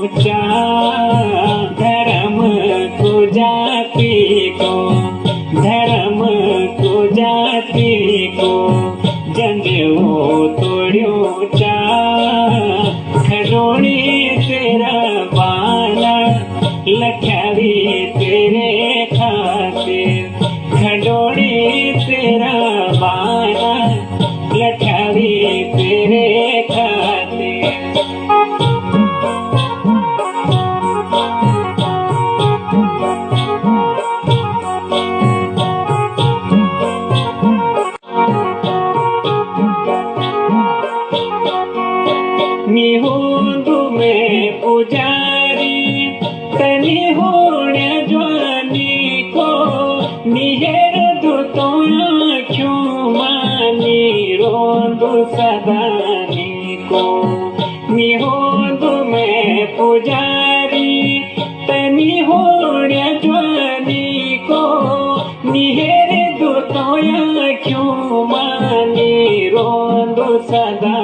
ऊंचा धर्म को जाति को, धर्म को जाति को जंदेओ तोड़ियो चा खडोणी तेरा बाला लख्यावी तेरे खातिर, खडोणी तेरा बाला लख्यावी तेरे खातिर। निहोंदु में पुजारी तनी होने ज्वानी को, निहेर दु तो आँखों मानी रोंदु सदानी को। निहोंदु में पुजारी तनी होने ज्वानी को, निहेर दु तो आँखों मानी रोंदु सदा